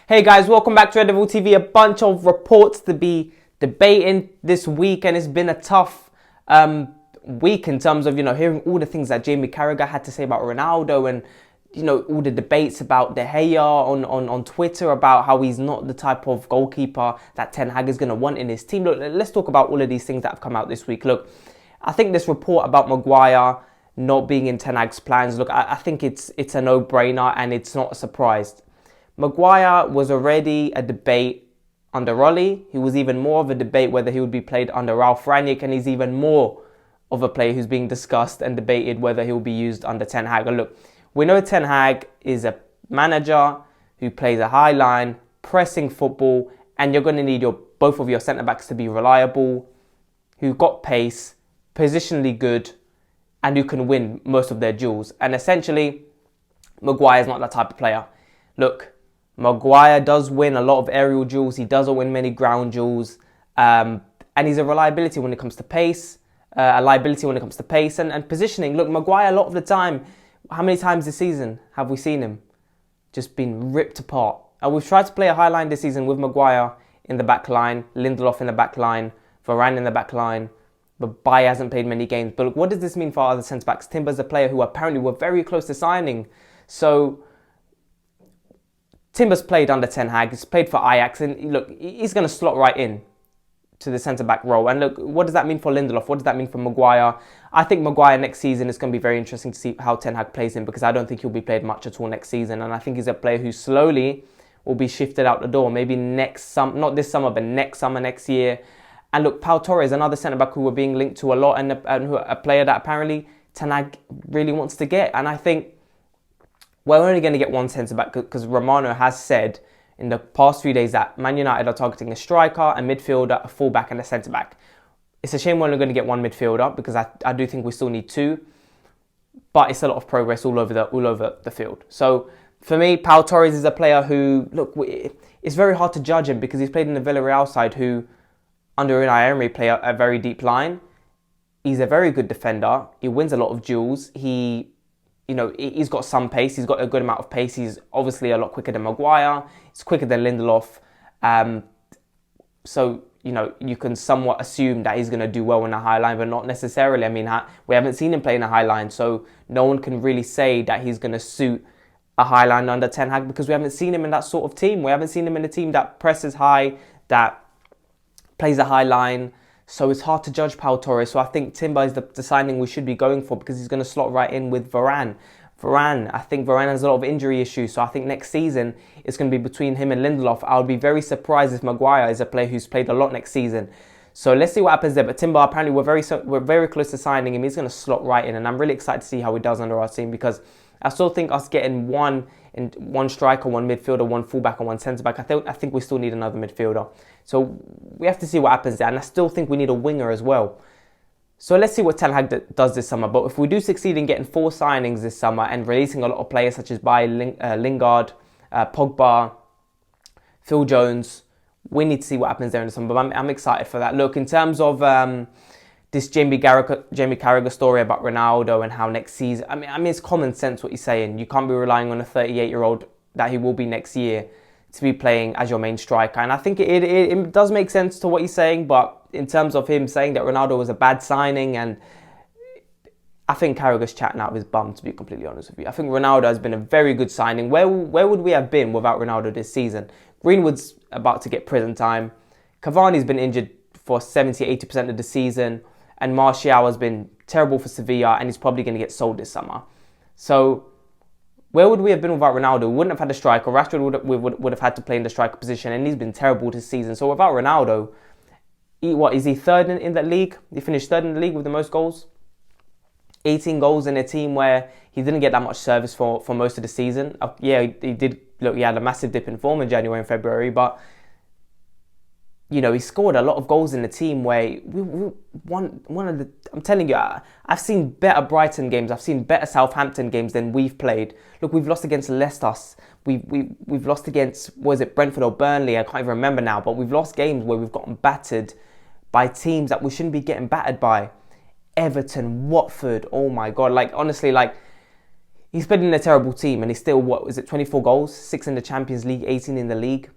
Hey guys, welcome back to Red Devil TV. A bunch of reports to be debating this week, and it's been a tough week in terms of, hearing all the things that Jamie Carragher had to say about Ronaldo, and, all the debates about De Gea on Twitter about how he's not the type of goalkeeper that Ten Hag is going to want in his team. Look, let's talk about all of these things that have come out this week. Look, I think this report about Maguire not being in Ten Hag's plans, look, I think it's a no-brainer, and it's not a surprise. Maguire was already a debate under Ollie. He was even more of a debate whether he would be played under Ralf Rangnick, and he's even more of a player who's being discussed and debated whether he'll be used under Ten Hag. And look, we know Ten Hag is a manager who plays a high line, pressing football, and you're going to need both of your centre-backs to be reliable, who got pace, positionally good, and who can win most of their duels. And essentially, Maguire's not that type of player. Look, Maguire does win a lot of aerial duels. He doesn't win many ground duels. And he's a reliability when it comes to pace, a liability when it comes to pace and positioning. Look, Maguire, a lot of the time, how many times this season have we seen him just been ripped apart? And we've tried to play a high line this season with Maguire in the back line, Lindelof in the back line, Varane in the back line. But Baye hasn't played many games. But look, what does this mean for our other centre-backs? Timber's a player who apparently were very close to signing. So Timber's played under Ten Hag. He's played for Ajax. And look, he's going to slot right in to the centre-back role. And look, what does that mean for Lindelof? What does that mean for Maguire? I think Maguire next season is going to be very interesting to see how Ten Hag plays him, because I don't think he'll be played much at all next season. And I think he's a player who slowly will be shifted out the door. Maybe next summer, not this summer, but next summer, next year. And look, Pau Torres, another centre-back who we're being linked to a lot, and a player that apparently Ten Hag really wants to get. And I think we're only going to get one centre-back, because Romano has said in the past few days that Man United are targeting a striker, a midfielder, a fullback, and a centre-back. It's a shame we're only going to get one midfielder, because I do think we still need two. But it's a lot of progress all over the field. So for me, Pau Torres is a player who, look, it's very hard to judge him, because he's played in the Villarreal side who, under Unai Emery, play a very deep line. He's a very good defender. He wins a lot of duels. He's got some pace. He's got a good amount of pace. He's obviously a lot quicker than Maguire. He's quicker than Lindelof. So, you can somewhat assume that he's going to do well in a high line, but not necessarily. I mean, we haven't seen him play in a high line, so no one can really say that he's going to suit a high line under Ten Hag, because we haven't seen him in that sort of team. We haven't seen him in a team that presses high, that plays a high line. So it's hard to judge Pau Torres. So I think Timber is the signing we should be going for, because he's going to slot right in with Varane. I think Varane has a lot of injury issues. So I think next season it's going to be between him and Lindelof. I would be very surprised if Maguire is a player who's played a lot next season. So let's see what happens there. But Timber, apparently we're very close to signing him. He's going to slot right in. And I'm really excited to see how he does under our team, because I still think us getting one striker, one midfielder, one fullback, and one centre-back, I think we still need another midfielder. So we have to see what happens there. And I still think we need a winger as well. So let's see what Ten Hag does this summer. But if we do succeed in getting 4 signings this summer and releasing a lot of players such as Baye, Lingard, Pogba, Phil Jones, we need to see what happens there in the summer. But I'm excited for that. Look, in terms of this Jamie Carragher story about Ronaldo and how next season, I mean, it's common sense what he's saying. You can't be relying on a 38-year-old that he will be next year to be playing as your main striker. And I think it does make sense to what he's saying, but in terms of him saying that Ronaldo was a bad signing, and I think Carragher's chatting out of his bum, to be completely honest with you. I think Ronaldo has been a very good signing. Where would we have been without Ronaldo this season? Greenwood's about to get prison time. Cavani's been injured for 70-80% of the season. And Martial has been terrible for Sevilla, and he's probably going to get sold this summer. So where would we have been without Ronaldo? We wouldn't have had a striker. Rashford would have had to play in the striker position, and he's been terrible this season. So without Ronaldo, is he third in the league? He finished third in the league with the most goals. 18 goals in a team where he didn't get that much service for most of the season. Yeah, he did. Look, he had a massive dip in form in January and February, but he scored a lot of goals in the team where I'm telling you, I've seen better Brighton games, I've seen better Southampton games than we've played. Look, we've lost against Leicester, we've lost against, was it Brentford or Burnley? I can't even remember now, but we've lost games where we've gotten battered by teams that we shouldn't be getting battered by. Everton, Watford, oh my God, honestly, He's played in a terrible team and he's still, what was it, 24 goals, 6 in the Champions League, 18 in the league.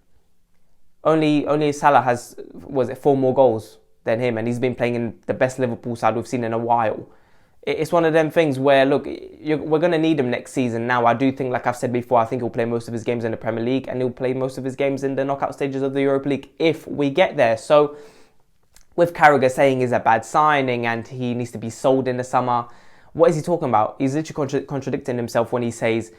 Only Salah has, was it 4 more goals than him, and he's been playing in the best Liverpool side we've seen in a while. It's one of them things where, look, we're going to need him next season. Now, I do think, like I've said before, I think he'll play most of his games in the Premier League and he'll play most of his games in the knockout stages of the Europa League if we get there. So, with Carragher saying he's a bad signing and he needs to be sold in the summer, what is he talking about? He's literally contradicting himself when he says,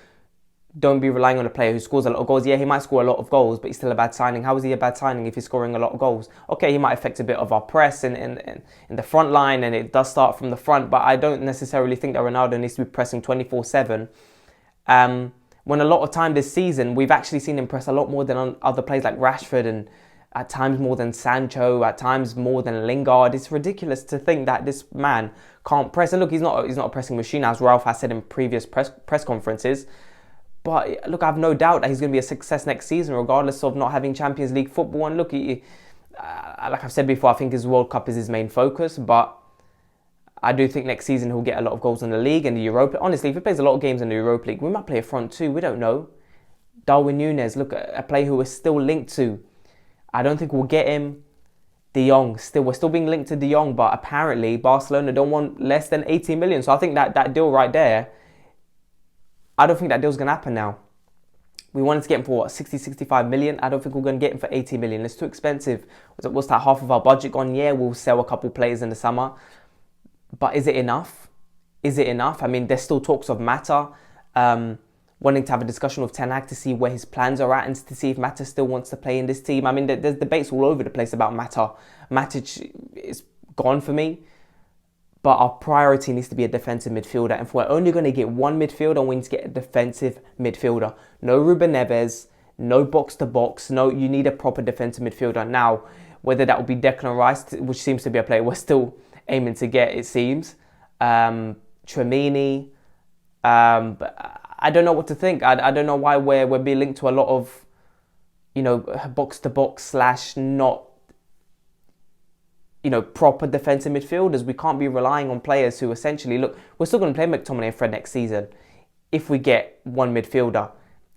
don't be relying on a player who scores a lot of goals. Yeah, he might score a lot of goals, but he's still a bad signing. How is he a bad signing if he's scoring a lot of goals? Okay, he might affect a bit of our press in the front line, and it does start from the front, but I don't necessarily think that Ronaldo needs to be pressing 24/7. When a lot of time this season, we've actually seen him press a lot more than on other players like Rashford, and at times more than Sancho, at times more than Lingard. It's ridiculous to think that this man can't press. And look, he's not a pressing machine, as Ralph has said in previous press conferences. But look, I have no doubt that he's going to be a success next season, regardless of not having Champions League football. And look, like I've said before, I think his World Cup is his main focus. But I do think next season he'll get a lot of goals in the league and the Europa. Honestly, if he plays a lot of games in the Europa League, we might play a front two. We don't know. Darwin Núñez, look, a player who we're still linked to. I don't think we'll get him. De Jong, we're still being linked to De Jong, but apparently Barcelona don't want less than 80 million. So I think that deal right there, I don't think that deal's going to happen now. We wanted to get him for, 60, 65 million. I don't think we're going to get him for 80 million. It's too expensive. What's that, half of our budget gone? Yeah, we'll sell a couple players in the summer. But is it enough? Is it enough? I mean, there's still talks of Mata, wanting to have a discussion with Ten Hag to see where his plans are at and to see if Mata still wants to play in this team. I mean, there's debates all over the place about Mata. Matic is gone for me. But our priority needs to be a defensive midfielder. And if we're only going to get one midfielder, we need to get a defensive midfielder. No Ruben Neves, no box-to-box. No, you need a proper defensive midfielder. Now, whether that will be Declan Rice, which seems to be a player we're still aiming to get, it seems. Tchouaméni. But I don't know what to think. I don't know why we're being linked to a lot of, box-to-box / not, proper defensive midfielders. We can't be relying on players who essentially, look, we're still going to play McTominay and Fred next season if we get one midfielder.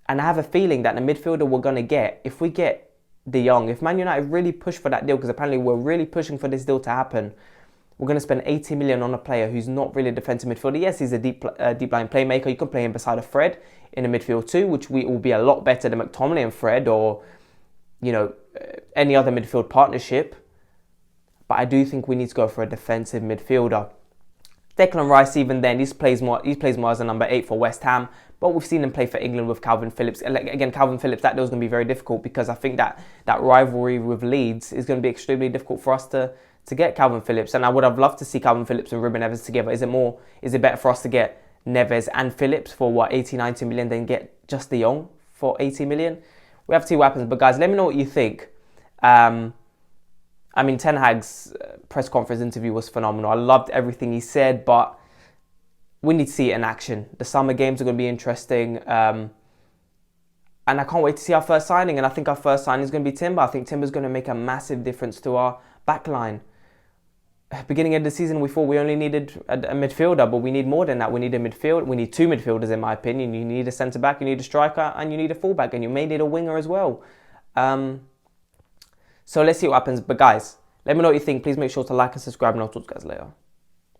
And I have a feeling that the midfielder we're going to get, if we get De Jong, if Man United really push for that deal, because apparently we're really pushing for this deal to happen, we're going to spend 80 million on a player who's not really a defensive midfielder. Yes, he's a deep line playmaker. You can play him beside a Fred in the midfield too, which will be a lot better than McTominay and Fred or, any other midfield partnership. But I do think we need to go for a defensive midfielder. Declan Rice, even then, he plays more as a number 8 for West Ham. But we've seen him play for England with Calvin Phillips. Again, Calvin Phillips, that deal's going to be very difficult because I think that rivalry with Leeds is going to be extremely difficult for us to get Calvin Phillips. And I would have loved to see Calvin Phillips and Ruben Neves together. Is it better for us to get Neves and Phillips for 80, 90 million than get just De Jong for 80 million? We have to see what happens. But guys, let me know what you think. Ten Hag's press conference interview was phenomenal. I loved everything he said, but we need to see it in action. The summer games are going to be interesting. And I can't wait to see our first signing. And I think our first signing is going to be Timber. I think Timber's going to make a massive difference to our back line. Beginning of the season, we thought we only needed a midfielder, but we need more than that. We need a midfield. We need 2 midfielders, in my opinion. You need a centre-back, you need a striker, and you need a full-back, and you may need a winger as well. So let's see what happens. But guys, let me know what you think. Please make sure to like and subscribe, and I'll talk to you guys later.